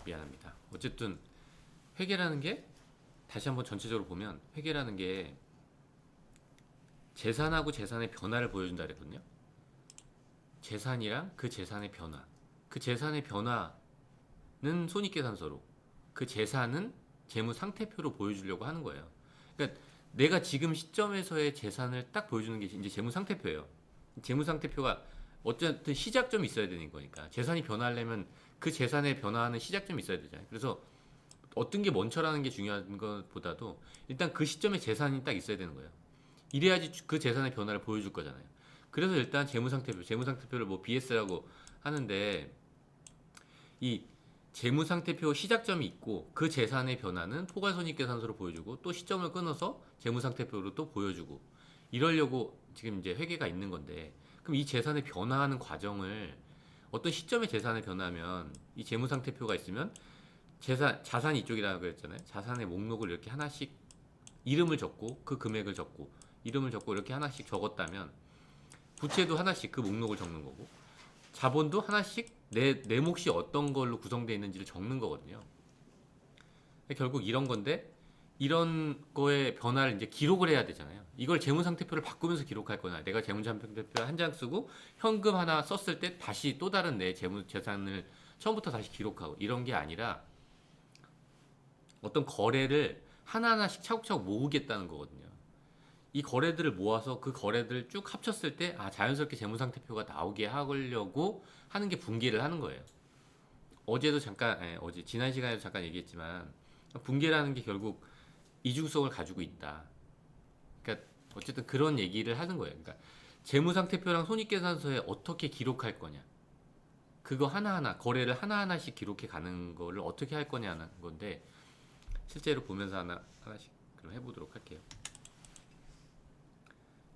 미안합니다. 어쨌든 회계라는 게 다시 한번 전체적으로 보면 회계라는 게 재산하고 재산의 변화를 보여준다 그랬거든요. 재산이랑 그 재산의 변화. 그 재산의 변화는 손익계산서로, 그 재산은 재무상태표로 보여주려고 하는 거예요. 그러니까 내가 지금 시점에서의 재산을 딱 보여주는 게 이제 재무상태표예요. 재무상태표가 어쨌든 시작점이 있어야 되는 거니까 재산이 변화하려면 그 재산의 변화하는 시작점이 있어야 되잖아요. 그래서 어떤 게 먼저라는 게 중요한 것보다도 일단 그 시점에 재산이 딱 있어야 되는 거예요. 이래야지 그 재산의 변화를 보여줄 거잖아요. 그래서 일단 재무상태표를 뭐 BS라고 하는데 이 재무상태표 시작점이 있고 그 재산의 변화는 포괄손익계산서로 보여주고 또 시점을 끊어서 재무상태표로 또 보여주고 이러려고 지금 이제 회계가 있는 건데 그럼 이 재산의 변화하는 과정을 어떤 시점에 재산의 변화하면 이 재무상태표가 있으면 자산이 이쪽이라고 그랬잖아요. 자산의 목록을 이렇게 하나씩 이름을 적고 그 금액을 적고 이름을 적고 이렇게 하나씩 적었다면 부채도 하나씩 그 목록을 적는 거고 자본도 하나씩 내 몫이 어떤 걸로 구성되어 있는지를 적는 거거든요. 결국 이런 건데 이런 거의 변화를 이제 기록을 해야 되잖아요. 이걸 재무상태표를 바꾸면서 기록할 거나 내가 재무상태표 한 장 쓰고 현금 하나 썼을 때 다시 또 다른 내 재산을 처음부터 다시 기록하고 이런 게 아니라 어떤 거래를 하나하나씩 차곡차곡 모으겠다는 거거든요. 이 거래들을 모아서 그 거래들을 쭉 합쳤을 때 자연스럽게 재무상태표가 나오게 하려고 하는 게 분기를 하는 거예요. 어제도 잠깐 어제 지난 시간에도 잠깐 얘기했지만 분기라는 게 결국 이중성을 가지고 있다. 그러니까 어쨌든 그런 얘기를 하는 거예요. 그러니까 재무상태표랑 손익계산서에 어떻게 기록할 거냐. 그거 하나하나 거래를 하나하나씩 기록해 가는 거를 어떻게 할 거냐는 건데 실제로 보면서 하나씩 그럼 해보도록 할게요.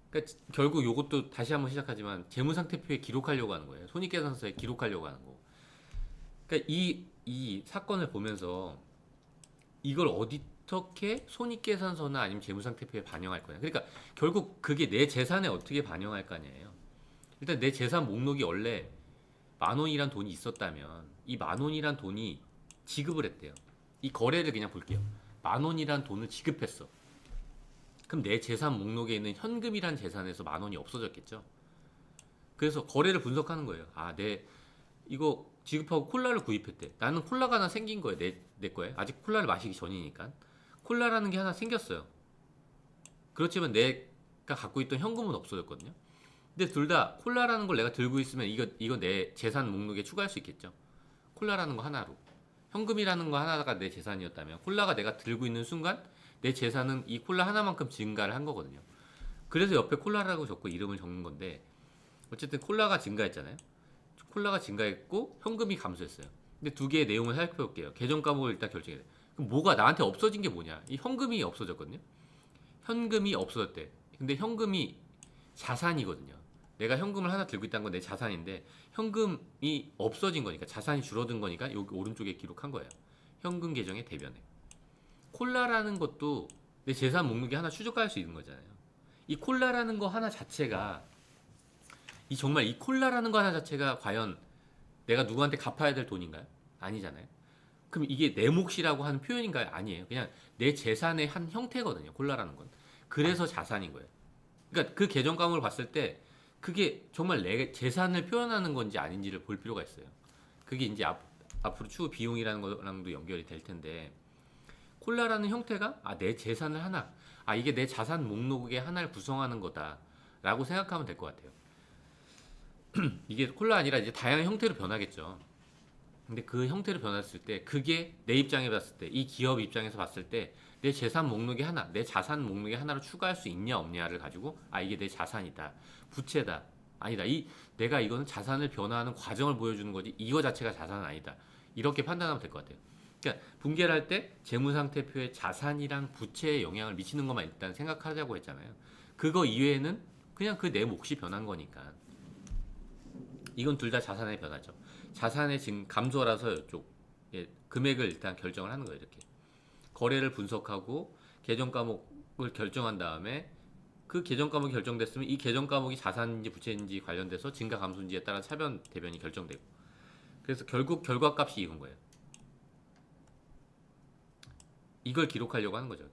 그러니까 결국 이것도 다시 한번 시작하지만 재무상태표에 기록하려고 하는 거예요. 손익계산서에 기록하려고 하는 거. 그러니까 이 사건을 보면서 이걸 어떻게 손익계산서나 아니면 재무상태표에 반영할 거냐. 그러니까 결국 그게 내 재산에 어떻게 반영할 거냐예요. 일단 내 재산 목록이 원래 10,000원이란 돈이 있었다면 이 10,000원이란 돈이 지급을 했대요. 이 거래를 그냥 볼게요. 10,000원이란 돈을 지급했어. 그럼 내 재산 목록에 있는 현금이란 재산에서 10,000원이 없어졌겠죠. 그래서 거래를 분석하는 거예요. 이거 지급하고 콜라를 구입했대. 나는 콜라가 하나 생긴 거예요. 내 거에. 아직 콜라를 마시기 전이니까. 콜라라는 게 하나 생겼어요. 그렇지만 내가 갖고 있던 현금은 없어졌거든요. 근데 둘 다 콜라라는 걸 내가 들고 있으면 이거 내 재산 목록에 추가할 수 있겠죠. 콜라라는 거 하나로. 현금이라는 거 하나가 내 재산이었다면 콜라가 내가 들고 있는 순간 내 재산은 이 콜라 하나만큼 증가를 한 거거든요. 그래서 옆에 콜라라고 적고 이름을 적는 건데 어쨌든 콜라가 증가했잖아요. 콜라가 증가했고 현금이 감소했어요. 근데 두 개의 내용을 살펴볼게요. 계정 과목을 일단 결정해야 돼. 그럼 뭐가 나한테 없어진 게 뭐냐? 이 현금이 없어졌거든요. 현금이 없어졌대. 근데 현금이 자산이거든요. 내가 현금을 하나 들고 있다는 건 내 자산인데 현금이 없어진 거니까 자산이 줄어든 거니까 여기 오른쪽에 기록한 거예요. 현금 계정의 대변에. 콜라라는 것도 내 재산 목록에 하나 추적할 수 있는 거잖아요. 이 콜라라는 거 하나 자체가 정말 이 콜라라는 거 하나 자체가 과연 내가 누구한테 갚아야 될 돈인가요? 아니잖아요. 그럼 이게 내 몫이라고 하는 표현인가요? 아니에요. 그냥 내 재산의 한 형태거든요. 콜라라는 건. 그래서 자산인 거예요. 그러니까 그 계정 과목을 봤을 때 그게 정말 내 재산을 표현하는 건지 아닌지를 볼 필요가 있어요. 그게 이제 앞으로 추후 비용이라는 거랑도 연결이 될 텐데 콜라라는 형태가 내 재산을 하나 이게 내 자산 목록의 하나를 구성하는 거다라고 생각하면 될 것 같아요. 이게 콜라 아니라 이제 다양한 형태로 변하겠죠. 근데 그 형태로 변했을 때 그게 내 입장에 봤을 때 이 기업 입장에서 봤을 때 내 재산 목록에 하나 내 자산 목록에 하나로 추가할 수 있냐 없냐를 가지고 이게 내 자산이다 부채다 아니다 내가 이거는 자산을 변화하는 과정을 보여주는 거지 이거 자체가 자산은 아니다 이렇게 판단하면 될 것 같아요. 그러니까 분개를 할 때 재무상태표에 자산이랑 부채에 영향을 미치는 것만 일단 생각하자고 했잖아요. 그거 이외에는 그냥 그 내 몫이 변한 거니까 이건 둘 다 자산의 변화죠. 자산의 지금 감소라서 이쪽 금액을 일단 결정을 하는 거예요. 이렇게 거래를 분석하고 계정 과목을 결정한 다음에 그 계정 과목이 결정됐으면 이 계정 과목이 자산인지 부채인지 관련돼서 증가 감소인지에 따라 차변 대변이 결정되고 그래서 결국 결과값이 이건 거예요. 이걸 기록하려고 하는 거죠.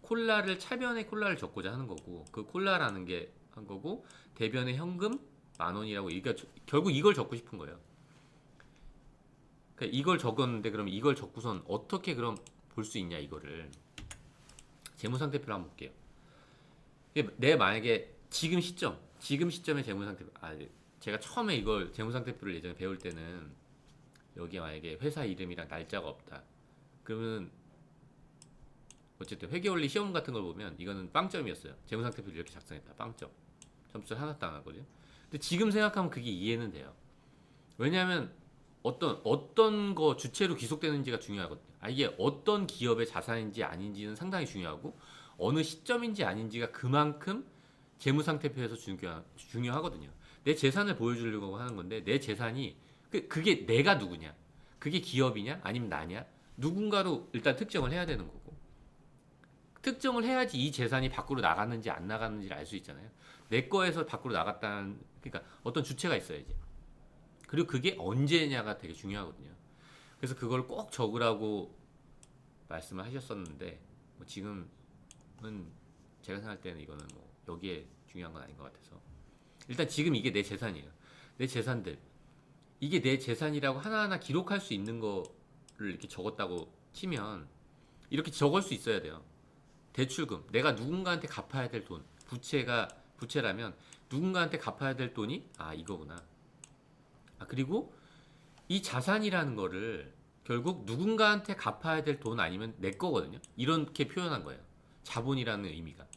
콜라를 차변에 콜라를 적고자 하는 거고 그 콜라라는 게 한 거고 대변에 현금 10,000원이라고 그러니까 결국 이걸 적고 싶은 거예요. 그러니까 이걸 적었는데 그럼 이걸 적고선 어떻게 그럼 볼 수 있냐 이거를 재무상태표를 한번 볼게요. 내 만약에 지금 시점의 재무상태표 제가 처음에 이걸 재무상태표를 예전에 배울 때는 여기 만약에 회사 이름이랑 날짜가 없다 그러면 어쨌든 회계원리 시험 같은 걸 보면 이거는 빵점이었어요. 재무상태표를 이렇게 작성했다 빵점 점수 하나도 안 하거든요. 근데 지금 생각하면 그게 이해는 돼요. 왜냐하면 어떤 거 주체로 귀속되는지가 중요하거든요. 이게 어떤 기업의 자산인지 아닌지는 상당히 중요하고 어느 시점인지 아닌지가 그만큼 재무상태표에서 중요하거든요. 내 재산을 보여주려고 하는 건데 내 재산이 그게 내가 누구냐? 그게 기업이냐? 아니면 나냐? 누군가로 일단 특정을 해야 되는 거고 특정을 해야지 이 재산이 밖으로 나갔는지 안 나갔는지를 알 수 있잖아요. 내 거에서 밖으로 나갔다는 그러니까 어떤 주체가 있어야지. 그리고 그게 언제냐가 되게 중요하거든요. 그래서 그걸 꼭 적으라고 말씀을 하셨었는데 뭐 지금은 제가 생각할 때는 이거는 뭐 여기에 중요한 건 아닌 것 같아서 일단 지금 이게 내 재산이에요. 내 재산들 이게 내 재산이라고 하나하나 기록할 수 있는 거를 이렇게 적었다고 치면 이렇게 적을 수 있어야 돼요. 대출금 내가 누군가한테 갚아야 될 돈 부채라면 누군가한테 갚아야 될 돈이 이거구나. 그리고 이 자산이라는 거를 결국 누군가한테 갚아야 될 돈 아니면 내 거거든요. 이렇게 표현한 거예요. 자본이라는 의미가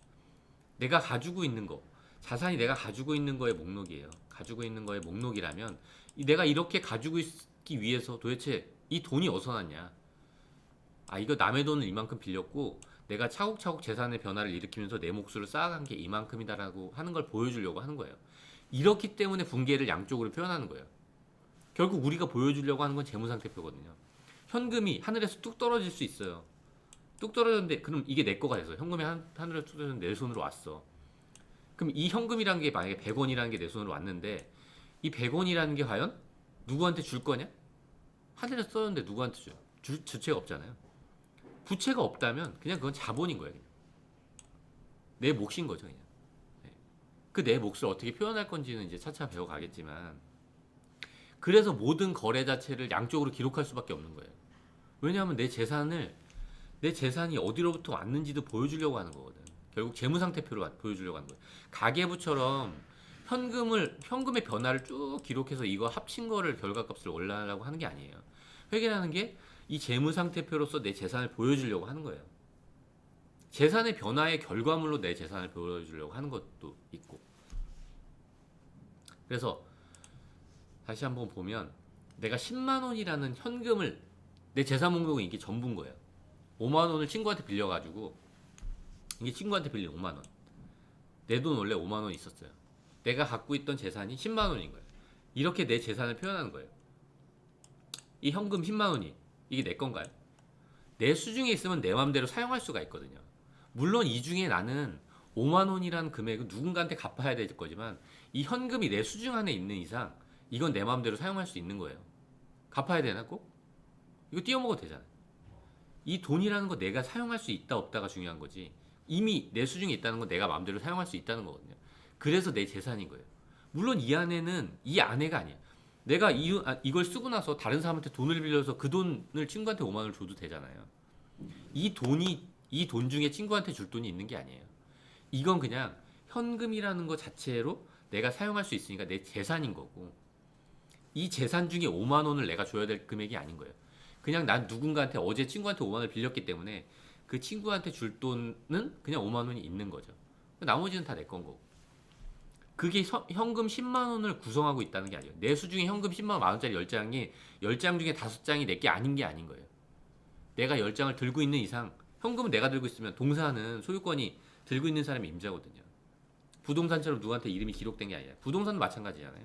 내가 가지고 있는 거 자산이 내가 가지고 있는 거의 목록이에요. 가지고 있는 거의 목록이라면 내가 이렇게 가지고 있기 위해서 도대체 이 돈이 어디서 났냐. 이거 남의 돈을 이만큼 빌렸고 내가 차곡차곡 재산의 변화를 일으키면서 내 몫으로 쌓아간 게 이만큼이다라고 하는 걸 보여주려고 하는 거예요. 이렇기 때문에 분계를 양쪽으로 표현하는 거예요. 결국 우리가 보여주려고 하는 건 재무상태표거든요. 현금이 하늘에서 뚝 떨어질 수 있어요. 뚝 떨어졌는데 그럼 이게 내 거가 돼서 현금이 하늘에서 뚝 떨어졌는데 내 손으로 왔어. 그럼 이 현금이라는 게 만약에 100원이라는 게 내 손으로 왔는데 이 100원이라는 게 과연 누구한테 줄 거냐? 하늘에서 떨어졌는데 누구한테 줘요? 주체가 없잖아요. 부채가 없다면 그냥 그건 자본인 거예요. 그냥. 내 몫인 거죠. 그냥. 그 내 몫을 어떻게 표현할 건지는 이제 차차 배워가겠지만 그래서 모든 거래 자체를 양쪽으로 기록할 수밖에 없는 거예요. 왜냐하면 내 재산이 어디로부터 왔는지도 보여주려고 하는 거거든. 결국 재무상태표로 보여주려고 하는 거예요. 가계부처럼 현금의 변화를 쭉 기록해서 이거 합친 거를 결과값을 올라가려고 하는 게 아니에요. 회계라는 게 이 재무상태표로서 내 재산을 보여주려고 하는 거예요. 재산의 변화의 결과물로 내 재산을 보여주려고 하는 것도 있고. 그래서 다시 한번 보면 내가 10만 원이라는 현금을 내 재산 목록은 이게 전부인 거예요. 5만 원을 친구한테 빌려가지고 이게 친구한테 빌린 5만 원. 내 돈 원래 5만 원 있었어요. 내가 갖고 있던 재산이 10만 원인 거예요. 이렇게 내 재산을 표현하는 거예요. 이 현금 10만 원이 이게 내 건가요? 내 수중에 있으면 내 마음대로 사용할 수가 있거든요. 물론 이 중에 나는 5만 원이라는 금액은 누군가한테 갚아야 될 거지만 이 현금이 내 수중 안에 있는 이상 이건 내 마음대로 사용할 수 있는 거예요. 갚아야 되나 꼭? 이거 띄워먹어도 되잖아요. 이 돈이라는 거 내가 사용할 수 있다 없다가 중요한 거지 이미 내 수중에 있다는 건 내가 마음대로 사용할 수 있다는 거거든요. 그래서 내 재산인 거예요. 물론 이 안에는 이 안에가 아니야. 내가 이걸 쓰고 나서 다른 사람한테 돈을 빌려서 그 돈을 친구한테 5만 원을 줘도 되잖아요. 이 돈 중에 친구한테 줄 돈이 있는 게 아니에요. 이건 그냥 현금이라는 것 자체로 내가 사용할 수 있으니까 내 재산인 거고 이 재산 중에 5만 원을 내가 줘야 될 금액이 아닌 거예요. 그냥 난 누군가한테 어제 친구한테 5만 원을 빌렸기 때문에 그 친구한테 줄 돈은 그냥 5만 원이 있는 거죠. 나머지는 다 내 건 거고. 그게 현금 10만 원을 구성하고 있다는 게 아니에요. 내 수중에 현금 10만 원짜리 10장이 10장 중에 5장이 내게 아닌 게 아닌 거예요. 내가 10장을 들고 있는 이상 현금은 내가 들고 있으면 동사는 소유권이 들고 있는 사람이 임자거든요. 부동산처럼 누구한테 이름이 기록된 게 아니라 부동산도 마찬가지잖아요.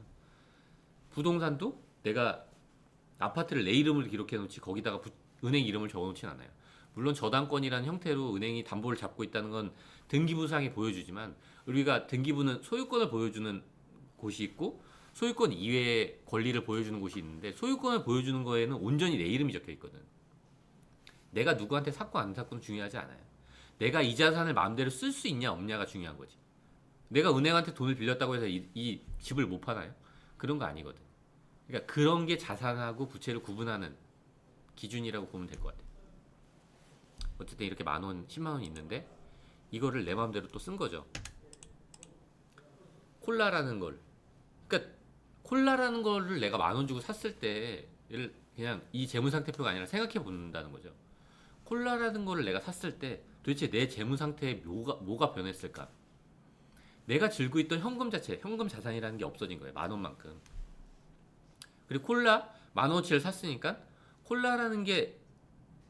부동산도 내가 아파트를 내 이름으로 기록해 놓지 거기다가 은행 이름을 적어 놓진 않아요. 물론 저당권이라는 형태로 은행이 담보를 잡고 있다는 건 등기부상에 보여주지만 우리가 등기부는 소유권을 보여주는 곳이 있고 소유권 이외의 권리를 보여주는 곳이 있는데 소유권을 보여주는 거에는 온전히 내 이름이 적혀 있거든. 내가 누구한테 샀고 안 샀고는 중요하지 않아요. 내가 이 자산을 마음대로 쓸 수 있냐 없냐가 중요한 거지. 내가 은행한테 돈을 빌렸다고 해서 이 집을 못 파나요? 그런 거 아니거든. 그러니까 그런 게 자산하고 부채를 구분하는 기준이라고 보면 될 것 같아요. 어쨌든 이렇게 만 원, 10만 원이 있는데 이거를 내 마음대로 또 쓴 거죠. 콜라라는 걸. 그러니까 콜라라는 거를 내가 만 원 주고 샀을 때를 그냥 이 재무 상태표가 아니라 생각해 본다는 거죠. 콜라라는 거를 내가 샀을 때 도대체 내 재무 상태에 뭐가 변했을까? 내가 들고 있던 현금 자체, 현금 자산이라는 게 없어진 거예요. 만 원만큼. 그리고 콜라 만 원어치를 샀으니까 콜라라는 게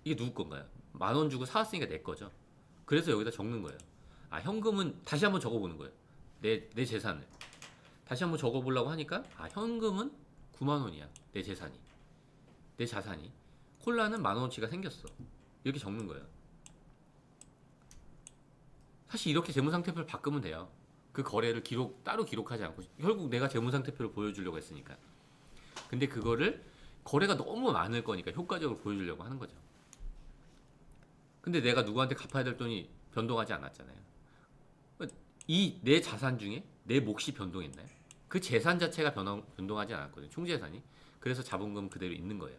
이게 누구 건가요? 만 원 주고 사왔으니까 내 거죠. 그래서 여기다 적는 거예요. 아, 현금은 다시 한번 적어보는 거예요. 내 재산을 다시 한번 적어보려고 하니까 아, 현금은 9만 원이야. 내 재산이, 내 자산이. 콜라는 만 원어치가 생겼어. 이렇게 적는 거예요. 사실 이렇게 재무상태표를 바꾸면 돼요. 그 거래를 따로 기록하지 않고 결국 내가 재무상태표를 보여주려고 했으니까. 근데 그거를 거래가 너무 많을 거니까 효과적으로 보여주려고 하는 거죠. 근데 내가 누구한테 갚아야 될 돈이 변동하지 않았잖아요. 이 내 자산 중에 내 몫이 변동했나요? 그 재산 자체가 변동하지 않았거든요. 총재산이. 그래서 자본금 그대로 있는 거예요.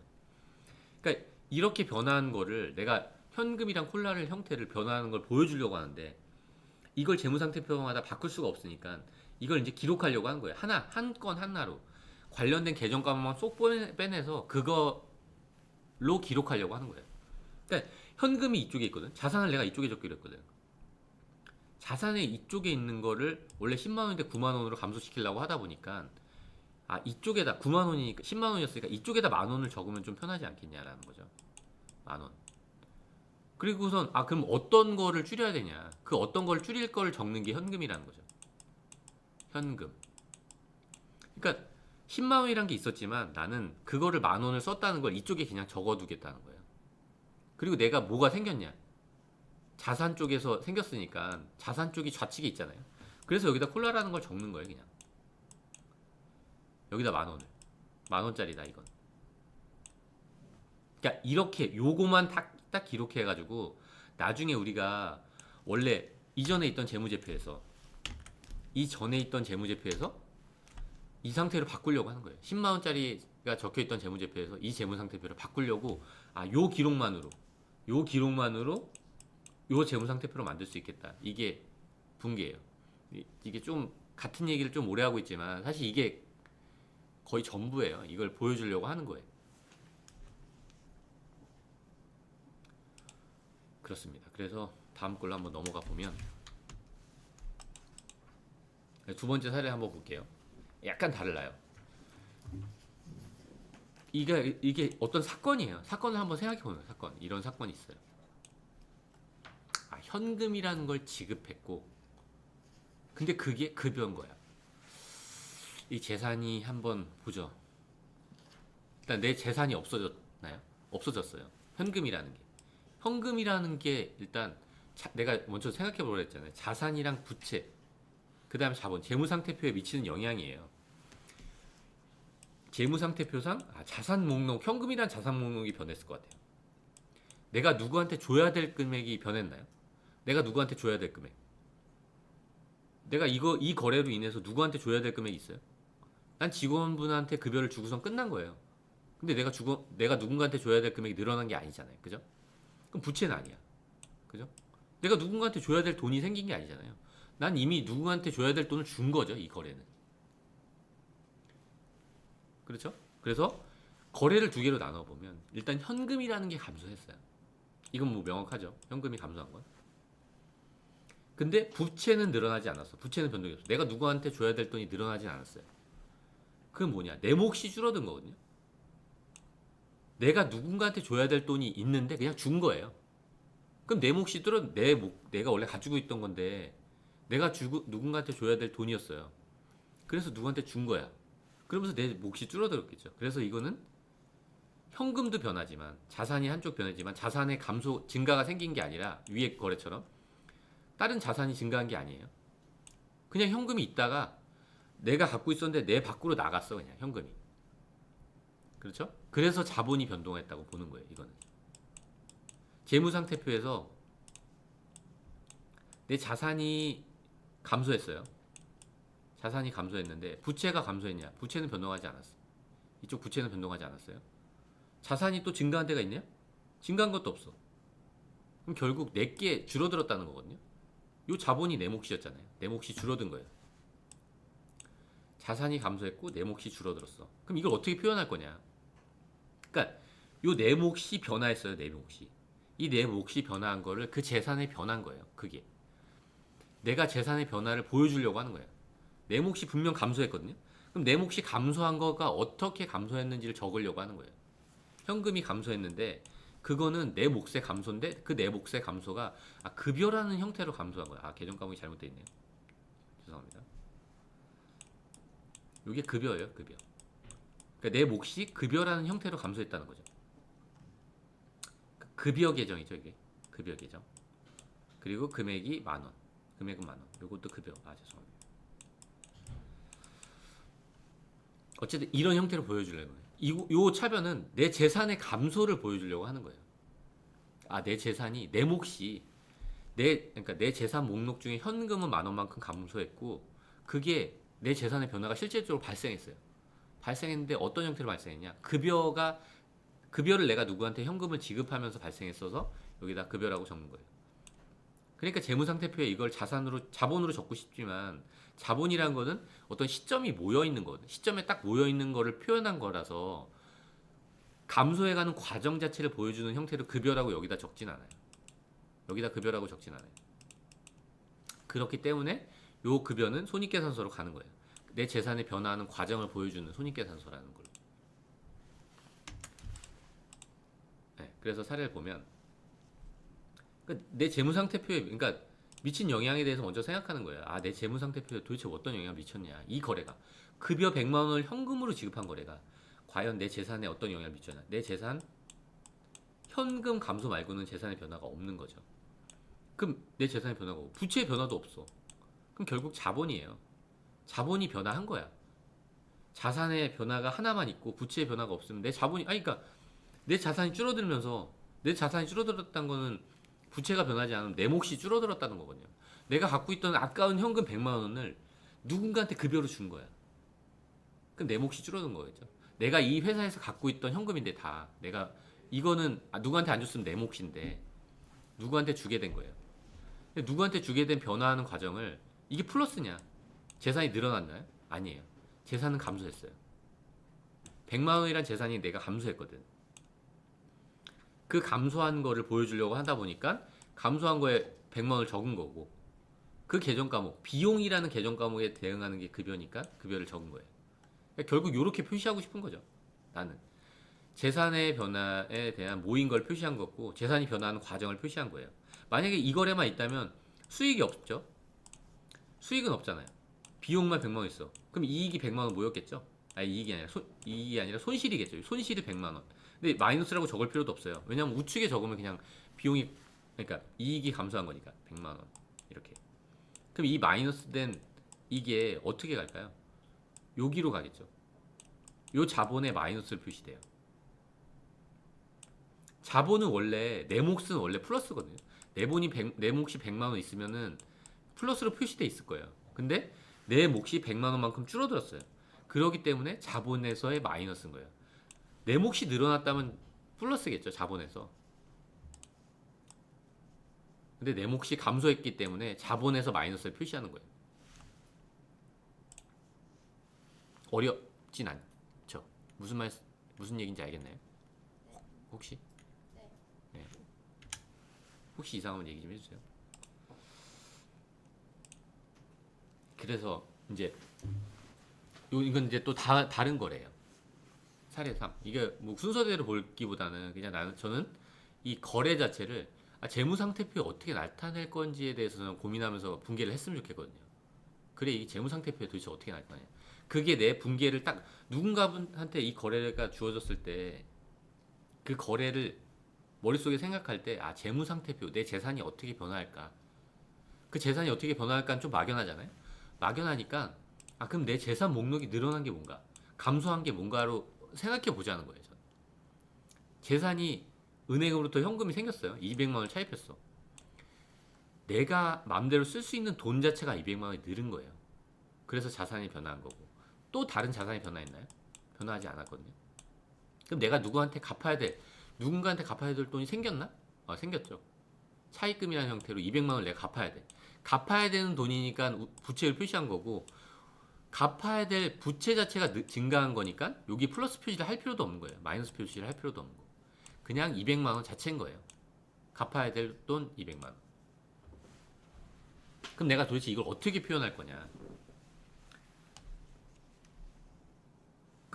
그러니까 이렇게 변화한 거를 내가 현금이랑 콜라를 형태를 변화하는 걸 보여주려고 하는데 이걸 재무상태표마다 바꿀 수가 없으니까 이걸 이제 기록하려고 하는 거예요. 한 건 하나로 관련된 계정값만 쏙 빼내서 그걸로 기록하려고 하는 거예요. 그러니까 현금이 이쪽에 있거든. 자산을 내가 이쪽에 적기로 했거든. 자산의 이쪽에 있는 거를 원래 10만 원인데 9만 원으로 감소시키려고 하다 보니까 아, 이쪽에다 9만 원이니까 10만 원이었으니까 이쪽에다 만 원을 적으면 좀 편하지 않겠냐라는 거죠. 만 원. 그리고선 아, 그럼 어떤 거를 줄여야 되냐? 그 어떤 걸 줄일 걸 적는 게 현금이라는 거죠. 현금. 그러니까 10만 원이란 게 있었지만 나는 그거를 만 원을 썼다는 걸 이쪽에 그냥 적어두겠다는 거예요. 그리고 내가 뭐가 생겼냐? 자산 쪽에서 생겼으니까 자산 쪽이 좌측에 있잖아요. 그래서 여기다 콜라라는 걸 적는 거예요, 그냥. 여기다 만 원짜리다 이건. 그러니까 이렇게 요거만 딱 기록해가지고 나중에 우리가 원래 이전에 있던 재무제표에서 이 전에 있던 재무제표에서 이 상태로 바꾸려고 하는 거예요. 10만 원짜리가 적혀있던 재무제표에서 이 재무상태표를 바꾸려고 아, 요 기록만으로 요 재무상태표로 만들 수 있겠다. 이게 분개예요. 이게 좀 같은 얘기를 좀 오래 하고 있지만 사실 이게 거의 전부예요. 이걸 보여주려고 하는 거예요. 그렇습니다. 그래서 다음 걸로 한번 넘어가 보면 두 번째 사례 한번 볼게요. 약간 달라요. 이게 어떤 사건이에요. 사건을 한번 생각해 보면 사건. 이런 사건이 있어요. 아, 현금이라는 걸 지급했고 근데 그게 급여인 거야. 이 재산이 한번 보죠. 일단 내 재산이 없어졌나요? 없어졌어요. 현금이라는 게 일단 내가 먼저 생각해 보려고 했잖아요. 자산이랑 부채, 그 다음에 자본, 재무상태표에 미치는 영향이에요. 재무상태표상 자산 목록, 현금이란 자산 목록이 변했을 것 같아요. 내가 누구한테 줘야 될 금액이 변했나요? 내가 누구한테 줘야 될 금액. 내가 이 거래로 인해서 누구한테 줘야 될 금액이 있어요? 난 직원분한테 급여를 주고선 끝난 거예요. 근데 내가 누군가한테 줘야 될 금액이 늘어난 게 아니잖아요. 그죠? 그럼 부채는 아니야. 그죠? 내가 누군가한테 줘야 될 돈이 생긴 게 아니잖아요. 난 이미 누군가한테 줘야 될 돈을 준 거죠, 이 거래는. 그렇죠? 그래서 거래를 두 개로 나눠보면 일단 현금이라는 게 감소했어요. 이건 뭐 명확하죠. 현금이 감소한 건. 근데 부채는 늘어나지 않았어. 부채는 변동이 없어. 내가 누구한테 줘야 될 돈이 늘어나지 않았어요. 그건 뭐냐? 내 몫이 줄어든 거거든요. 내가 누군가한테 줘야 될 돈이 있는데 그냥 준 거예요. 그럼 내 몫이 내가 원래 가지고 있던 건데 내가 누군가한테 줘야 될 돈이었어요. 그래서 누구한테 준 거야. 그러면서 내 몫이 줄어들었겠죠. 그래서 이거는 현금도 변하지만 자산이 한쪽 변하지만 자산의 증가가 생긴 게 아니라 위에 거래처럼 다른 자산이 증가한 게 아니에요. 그냥 현금이 있다가 내가 갖고 있었는데 내 밖으로 나갔어, 그냥 현금이. 그렇죠? 그래서 자본이 변동했다고 보는 거예요, 이거는. 재무상태표에서 내 자산이 감소했어요. 자산이 감소했는데 부채가 감소했냐? 부채는 변동하지 않았어. 이쪽 부채는 변동하지 않았어요. 자산이 또 증가한 데가 있네요? 증가한 것도 없어. 그럼 결국 내게 줄어들었다는 거거든요. 요 자본이 내 몫이었잖아요. 내 몫이 줄어든 거예요. 자산이 감소했고 내 몫이 줄어들었어. 그럼 이걸 어떻게 표현할 거냐? 그러니까 요 내 몫이 변화했어요. 내 몫이. 이 내 몫이 변화한 거를 그 재산에 변한 거예요. 그게. 내가 재산의 변화를 보여주려고 하는 거예요. 내 몫이 분명 감소했거든요. 그럼 내 몫이 감소한 거가 어떻게 감소했는지를 적으려고 하는 거예요. 현금이 감소했는데 그거는 내 몫의 감소인데 그 내 몫의 감소가 급여라는 형태로 감소한 거야. 계정 과목이 잘못되어 있네요. 죄송합니다. 이게 급여예요. 급여. 그러니까 내 몫이 급여라는 형태로 감소했다는 거죠. 급여 계정이죠. 이게 급여 계정. 그리고 금액이 10,000원. 금액은 10,000원. 요것도 급여. 죄송합니다. 어쨌든 이런 형태로 보여주려고 해요. 요 차변은 내 재산의 감소를 보여주려고 하는 거예요. 내 재산이 내 몫이 그러니까 내 재산 목록 중에 현금은 10,000원만큼 감소했고 그게 내 재산의 변화가 실질적으로 발생했어요. 발생했는데 어떤 형태로 발생했냐? 급여를 내가 누구한테 현금을 지급하면서 발생했어서 여기다 급여라고 적는 거예요. 그러니까 재무상태표에 이걸 자본으로 적고 싶지만 자본이라는 거는 어떤 시점이 모여 있는 거거든. 시점에 딱 모여 있는 거를 표현한 거라서 감소해가는 과정 자체를 보여주는 형태로 급여라고 여기다 적진 않아요. 여기다 급여라고 적진 않아요. 그렇기 때문에 요 급여는 손익계산서로 가는 거예요. 내 재산의 변화하는 과정을 보여주는 손익계산서라는 걸로. 네, 그래서 사례를 보면 내 재무상태표에 그러니까 미친 영향에 대해서 먼저 생각하는 거예요. 내 재무상태표에 도대체 어떤 영향을 미쳤냐. 이 거래가 급여 100만 원을 현금으로 지급한 거래가 과연 내 재산에 어떤 영향을 미쳤냐. 내 재산 현금 감소 말고는 재산의 변화가 없는 거죠. 그럼 내 재산의 변화가 없고 부채의 변화도 없어. 그럼 결국 자본이에요. 자본이 변화한 거야. 자산의 변화가 하나만 있고 부채의 변화가 없으면 내 자본이 그러니까 내 자산이 줄어들면서 내 자산이 줄어들었다는 거는 부채가 변하지 않으면 내 몫이 줄어들었다는 거거든요. 내가 갖고 있던 아까운 현금 100만 원을 누군가한테 급여로 준 거야. 그럼 내 몫이 줄어든 거겠죠. 내가 이 회사에서 갖고 있던 현금인데 내가 이거는 누구한테 안 줬으면 내 몫인데 누구한테 주게 된 거예요. 누구한테 주게 된 변화하는 과정을 이게 플러스냐? 재산이 늘어났나요? 아니에요. 재산은 감소했어요. 100만 원이란 재산이 내가 감소했거든. 그 감소한 거를 보여주려고 하다 보니까 감소한 거에 100만 원을 적은 거고 그 계정 과목, 비용이라는 계정 과목에 대응하는 게 급여니까 급여를 적은 거예요. 그러니까 결국 이렇게 표시하고 싶은 거죠. 나는 재산의 변화에 대한 모인 걸 표시한 거고 재산이 변화하는 과정을 표시한 거예요. 만약에 이 거래만 있다면 수익이 없죠. 수익은 없잖아요. 비용만 100만 원 있어. 그럼 이익이 100만 원 모였겠죠? 이익이 아니라 손실이겠죠. 손실이 100만 원. 근데 마이너스라고 적을 필요도 없어요. 왜냐면 우측에 적으면 그냥 비용이 그러니까 이익이 감소한 거니까 100만 원 이렇게. 그럼 이 마이너스된 이게 어떻게 갈까요? 여기로 가겠죠. 요 자본에 마이너스를 표시돼요. 자본은 원래 내 몫은 원래 플러스거든요. 내 몫이 100만 원 있으면은 플러스로 표시돼 있을 거예요. 근데 내 몫이 100만 원만큼 줄어들었어요. 그렇기 때문에 자본에서의 마이너스인 거예요. 내 몫이 늘어났다면 플러스겠죠. 자본에서. 근데 내 몫이 감소했기 때문에 자본에서 마이너스를 표시하는 거예요. 어렵진 않죠. 무슨 얘기인지 알겠나요? 혹시? 네. 혹시 이상하면 얘기 좀 해주세요. 그래서 이제 이건 이제 또 다른 거래요. 사례 3. 이게 뭐 순서대로 볼기보다는 그냥 저는 이 거래 자체를 재무상태표에 어떻게 나타낼 건지에 대해서는 고민하면서 분개를 했으면 좋겠거든요. 그래 이 재무상태표에 도대체 어떻게 나타나냐. 그게 내 분개를 딱 누군가한테 이 거래가 주어졌을 때 그 거래를 머릿속에 생각할 때 재무상태표 내 재산이 어떻게 변화할까. 그 재산이 어떻게 변화할까는 좀 막연하잖아요. 막연하니까 그럼 내 재산 목록이 늘어난 게 뭔가 감소한 게 뭔가로 생각해 보자는 거예요. 저는. 재산이 은행으로부터 현금이 생겼어요. 200만 원을 차입했어. 내가 마음대로 쓸 수 있는 돈 자체가 200만 원이 늘은 거예요. 그래서 자산이 변화한 거고. 또 다른 자산이 변화했나요? 변화하지 않았거든요. 그럼 내가 누군가한테 갚아야 될 돈이 생겼나? 생겼죠. 차입금이라는 형태로 200만 원을 내가 갚아야 돼. 갚아야 되는 돈이니까 부채를 표시한 거고, 갚아야 될 부채 자체가 증가한 거니까 여기 플러스 표시를 할 필요도 없는 거예요. 마이너스 표시를 할 필요도 없는 거. 그냥 200만 원 자체인 거예요. 갚아야 될 돈 200만 원. 그럼 내가 도대체 이걸 어떻게 표현할 거냐?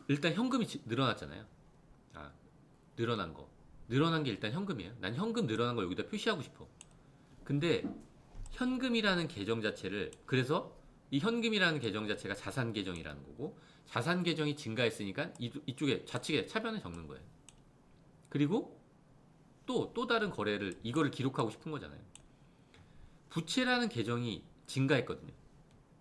일단 현금이 늘어났잖아요. 늘어난 거. 늘어난 게 일단 현금이에요. 난 현금 늘어난 걸 여기다 표시하고 싶어. 근데 현금이라는 계정 자체를, 그래서 이 현금이라는 계정 자체가 자산 계정이라는 거고, 자산 계정이 증가했으니까 이쪽에 좌측에 차변을 적는 거예요. 그리고 또 다른 거래를, 이거를 기록하고 싶은 거잖아요. 부채라는 계정이 증가했거든요.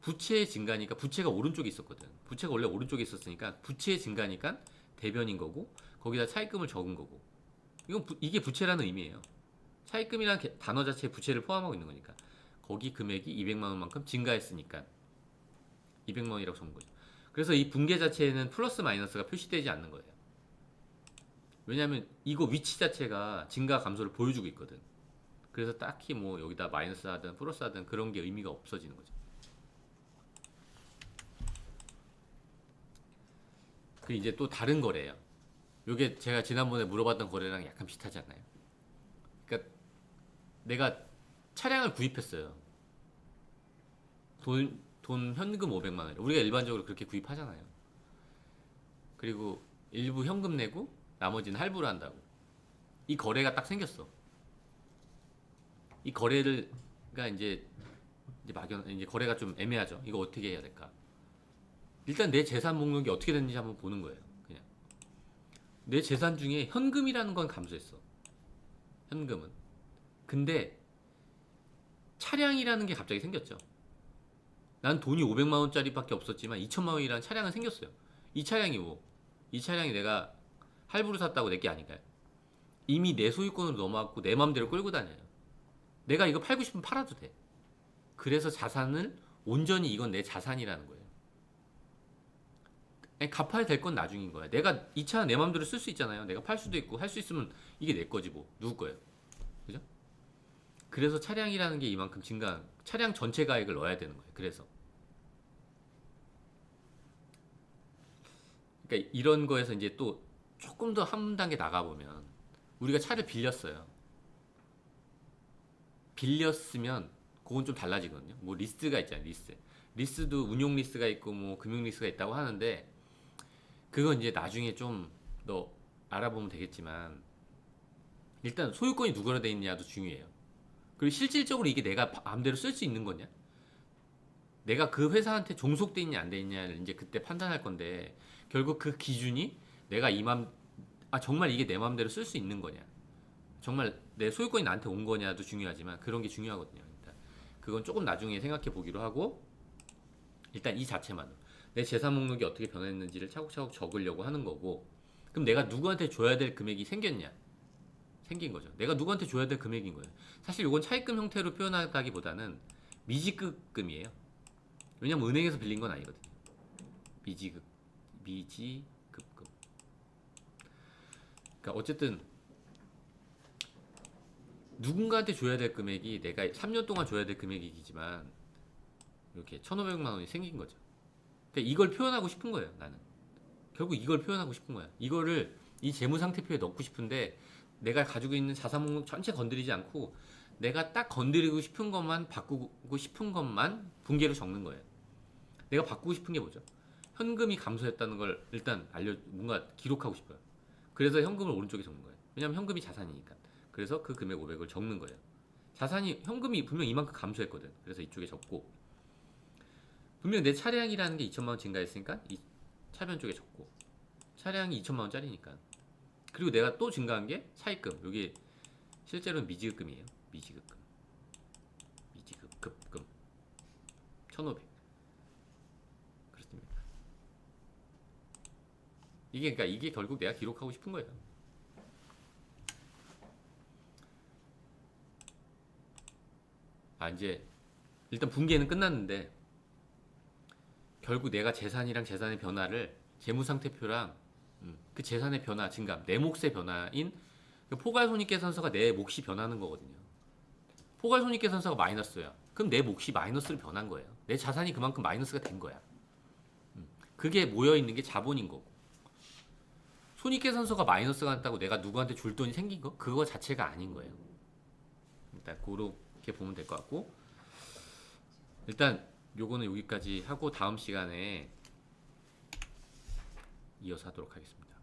부채의 증가니까, 부채가 오른쪽에 있었거든. 부채가 원래 오른쪽에 있었으니까 부채의 증가니까 대변인 거고, 거기다 차입금을 적은 거고. 이게 부채라는 의미예요. 차입금이라는 단어 자체에 부채를 포함하고 있는 거니까. 거기 금액이 200만 원만큼 증가했으니까 200만 원이라고 적은 거죠. 그래서 이 분계 자체에는 플러스 마이너스가 표시되지 않는 거예요. 왜냐하면 이거 위치 자체가 증가 감소를 보여주고 있거든. 그래서 딱히 뭐 여기다 마이너스 하든 플러스 하든 그런 게 의미가 없어지는 거죠. 그 이제 또 다른 거래예요. 요게 제가 지난번에 물어봤던 거래랑 약간 비슷하지 않나요? 그러니까 내가 차량을 구입했어요. 돈 현금 500만 원. 우리가 일반적으로 그렇게 구입하잖아요. 그리고 일부 현금 내고 나머지는 할부를 한다고. 이 거래가 딱 생겼어. 이 거래가 이제 막연, 이제 거래가 좀 애매하죠. 이거 어떻게 해야 될까? 일단 내 재산 목록이 어떻게 됐는지 한번 보는 거예요. 그냥 내 재산 중에 현금이라는 건 감소했어. 현금은. 근데 차량이라는 게 갑자기 생겼죠. 난 돈이 500만 원짜리밖에 없었지만 2천만 원이라는 차량은 생겼어요. 이 차량이 뭐? 이 차량이 내가 할부로 샀다고 내 게 아닌가요? 이미 내 소유권으로 넘어왔고 내 마음대로 끌고 다녀요. 내가 이거 팔고 싶으면 팔아도 돼. 그래서 자산을 온전히, 이건 내 자산이라는 거예요. 아니, 갚아야 될 건 나중인 거야. 내가 이 차 내 마음대로 쓸 수 있잖아요. 내가 팔 수도 있고 할 수 있으면 이게 내 거지 뭐. 누구 거예요? 그죠? 그래서 차량이라는 게 이만큼 증가한, 차량 전체 가액을 넣어야 되는 거예요. 그래서 그러니까 이런 거에서 이제 또 조금 더 한 단계 나가보면, 우리가 차를 빌렸어요. 빌렸으면 그건 좀 달라지거든요. 뭐 리스가 있잖아요. 리스도 운용 리스가 있고 뭐 금융 리스가 있다고 하는데, 그건 이제 나중에 좀 더 알아보면 되겠지만, 일단 소유권이 누구로 돼 있냐도 중요해요. 그리고 실질적으로 이게 내가 마음대로 쓸 수 있는 거냐, 내가 그 회사한테 종속돼 있냐 안 돼 있냐를 이제 그때 판단할 건데, 결국 그 기준이 내가 정말 이게 내 마음대로 쓸 수 있는 거냐, 정말 내 소유권이 나한테 온 거냐도 중요하지만, 그런 게 중요하거든요. 일단 그건 조금 나중에 생각해 보기로 하고, 일단 이 자체만 내 재산 목록이 어떻게 변했는지를 차곡차곡 적으려고 하는 거고. 그럼 내가 누구한테 줘야 될 금액이 생겼냐? 생긴 거죠. 내가 누구한테 줘야 될 금액인 거예요. 사실 이건 차입금 형태로 표현하다기보다는 미지급금이에요. 왜냐면 은행에서 빌린 건 아니거든요. 미지급금. 그러니까 어쨌든 누군가한테 줘야 될 금액이 내가 3년 동안 줘야 될 금액이지만 이렇게 1,500만 원이 생긴 거죠. 그러니까 이걸 표현하고 싶은 거예요. 나는 결국 이걸 표현하고 싶은 거야. 이거를 이 재무 상태표에 넣고 싶은데, 내가 가지고 있는 자산 목록 전체 건드리지 않고 내가 딱 건드리고 싶은 것만, 바꾸고 싶은 것만 분개로 적는 거예요. 내가 바꾸고 싶은 게 뭐죠? 현금이 감소했다는 걸 일단 뭔가 기록하고 싶어요. 그래서 현금을 오른쪽에 적는 거예요. 왜냐면 현금이 자산이니까. 그래서 그 금액 500을 적는 거예요. 현금이 분명 이만큼 감소했거든. 그래서 이쪽에 적고, 분명 내 차량이라는 게 2천만 원 증가했으니까 이 차변 쪽에 적고, 차량이 2천만 원짜리니까. 그리고 내가 또 증가한 게 차입금. 여기 실제로는 미지급금이에요. 미지급금 1,500. 그렇습니다. 그러니까 이게 결국 내가 기록하고 싶은 거예요. 이제 일단 분기에는 끝났는데 결국 내가 재산이랑 재산의 변화를 재무상태표랑 그 재산의 변화 증감 내 몫의 변화인 그 포괄손익계산서가 내 몫이 변하는 거거든요. 포괄손익계산서가 마이너스야. 그럼 내 몫이 마이너스로 변한 거예요. 내 자산이 그만큼 마이너스가 된 거야. 그게 모여있는 게 자본인 거고. 손익계산서가 마이너스가 났다고 내가 누구한테 줄 돈이 생긴 거? 그거 자체가 아닌 거예요. 일단 그렇게 보면 될 것 같고, 일단 요거는 여기까지 하고 다음 시간에 이어서 하도록 하겠습니다.